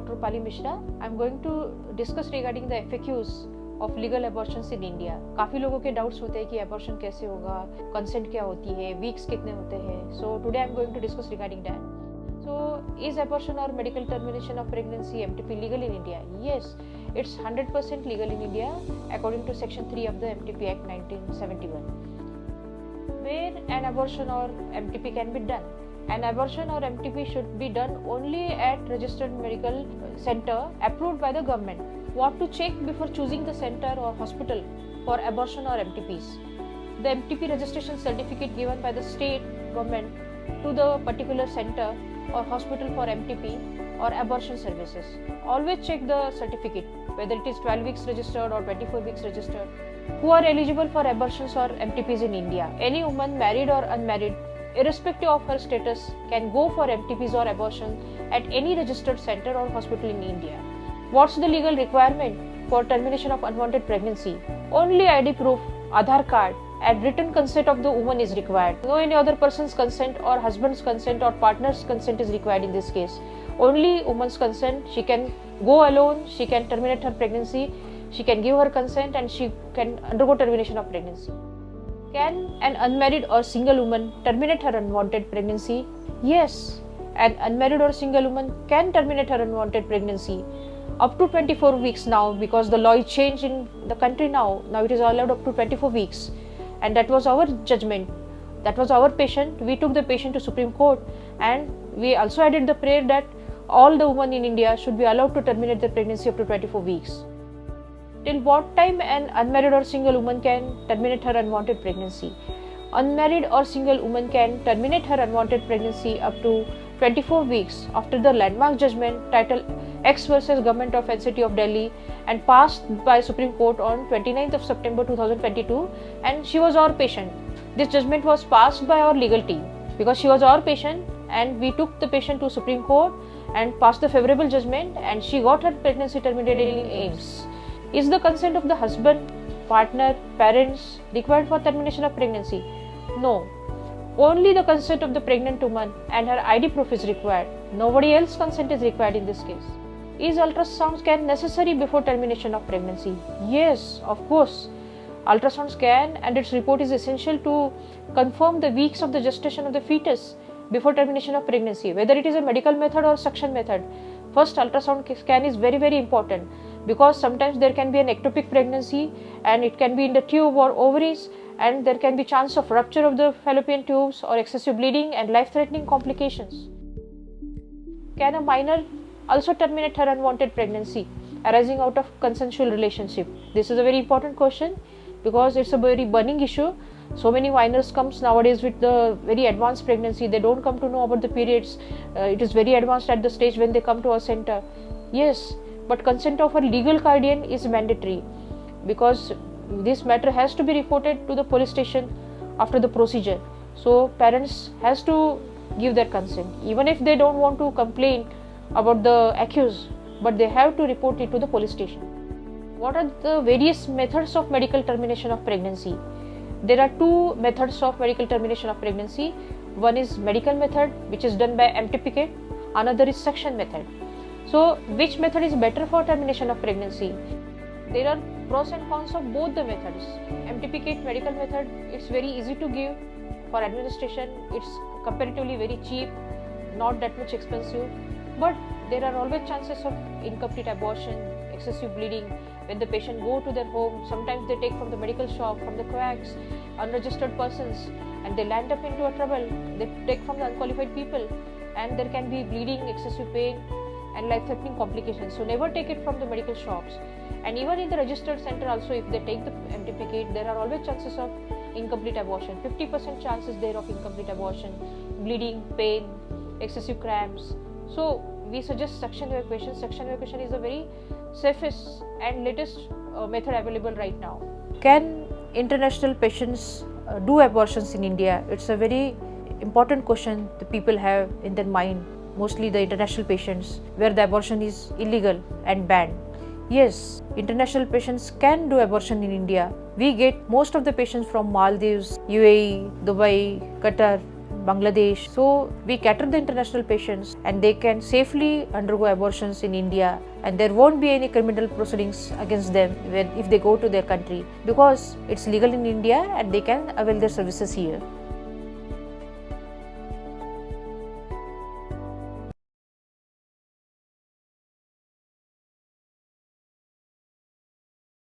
Dr. Rupali Mishra. I'm going to discuss regarding the FAQs of legal abortions in India. काफ़ी लोगों के doubts होते हैं कि abortion कैसे होगा, consent क्या होती है, weeks कितने होते हैं. So today I'm going to discuss regarding that. So is abortion or medical termination of pregnancy (MTP) legal in India? Yes, it's 100% legal in India according to Section 3 of the MTP Act 1971. Where an abortion or MTP can be done? An abortion or MTP should be done only at registered medical center approved by the government. What to check before choosing the center or hospital for abortion or MTPs? The MTP registration certificate given by the state government to the particular center or hospital for MTP or abortion services. Always check the certificate, whether it is 12 weeks registered or 24 weeks registered. Who are eligible for abortions or MTPs in India? Any woman, married or unmarried, irrespective of her status, can go for MTPs or abortion at any registered center or hospital in India. What's the legal requirement for termination of unwanted pregnancy? Only ID proof, Aadhaar card, and written consent of the woman is required. No any other person's consent or husband's consent or partner's consent is required in this case. Only woman's consent. She can go alone, she can terminate her pregnancy, she can give her consent, and she can undergo termination of pregnancy. Can an unmarried or single woman terminate her unwanted pregnancy? Yes, an unmarried or single woman can terminate her unwanted pregnancy up to 24 weeks now, because the law is changed in the country now. Now it is allowed up to 24 weeks. And that was our judgment. That was our patient. We took the patient to Supreme Court, and we also added the prayer that all the women in India should be allowed to terminate their pregnancy up to 24 weeks. Till what time an unmarried or single woman can terminate her unwanted pregnancy? Unmarried or single woman can terminate her unwanted pregnancy up to 24 weeks after the landmark judgment titled X versus Government of NCT of Delhi and passed by Supreme Court on 29th of September 2022, and she was our patient. This judgment was passed by our legal team because she was our patient, and we took the patient to Supreme Court and passed the favorable judgment, and she got her pregnancy terminated in AIMS. Is the consent of the husband, partner, parents required for termination of pregnancy? No. Only the consent of the pregnant woman and her ID proof is required. Nobody else's consent is required in this case. Is ultrasound scan necessary before termination of pregnancy? Yes, of course. Ultrasound scan and its report is essential to confirm the weeks of the gestation of the fetus before termination of pregnancy, whether it is a medical method or suction method. First, ultrasound scan is very, very important, because sometimes there can be an ectopic pregnancy and it can be in the tube or ovaries, and there can be chance of rupture of the fallopian tubes or excessive bleeding and life-threatening complications. Can a minor also terminate her unwanted pregnancy arising out of consensual relationship? This is a very important question because it's a very burning issue. So many minors comes nowadays with the very advanced pregnancy. They don't come to know about the periods. It is very advanced at the stage when they come to our center. Yes, but consent of a legal guardian is mandatory, because this matter has to be reported to the police station after the procedure. So parents has to give their consent, even if they don't want to complain about the accused, but they have to report it to the police station. What are the various methods of medical termination of pregnancy? There are two methods of medical termination of pregnancy. One is medical method, which is done by MTP kit. Another is suction method. So which method is better for termination of pregnancy? There are pros and cons of both the methods. MTP kit medical method, it's very easy to give for administration. It's comparatively very cheap, not that much expensive. But there are always chances of incomplete abortion, excessive bleeding when the patient go to their home. Sometimes they take from the medical shop, from the quacks, unregistered persons, and they land up into a trouble. They take from the unqualified people, and there can be bleeding, excessive pain, and life-threatening complications. So never take it from the medical shops. And even in the registered center also, if they take the MTP kit, there are always chances of incomplete abortion. 50% chances there of incomplete abortion, bleeding, pain, excessive cramps. So we suggest suction evacuation. Suction evacuation is the very safest and latest method available right now. Can international patients do abortions in India? It's a very important question the people have in their mind, mostly the international patients, where the abortion is illegal and banned. Yes, international patients can do abortion in India. We get most of the patients from Maldives, UAE, Dubai, Qatar, Bangladesh. So we cater the international patients and they can safely undergo abortions in India, and there won't be any criminal proceedings against them if they go to their country, because it's legal in India and they can avail their services here.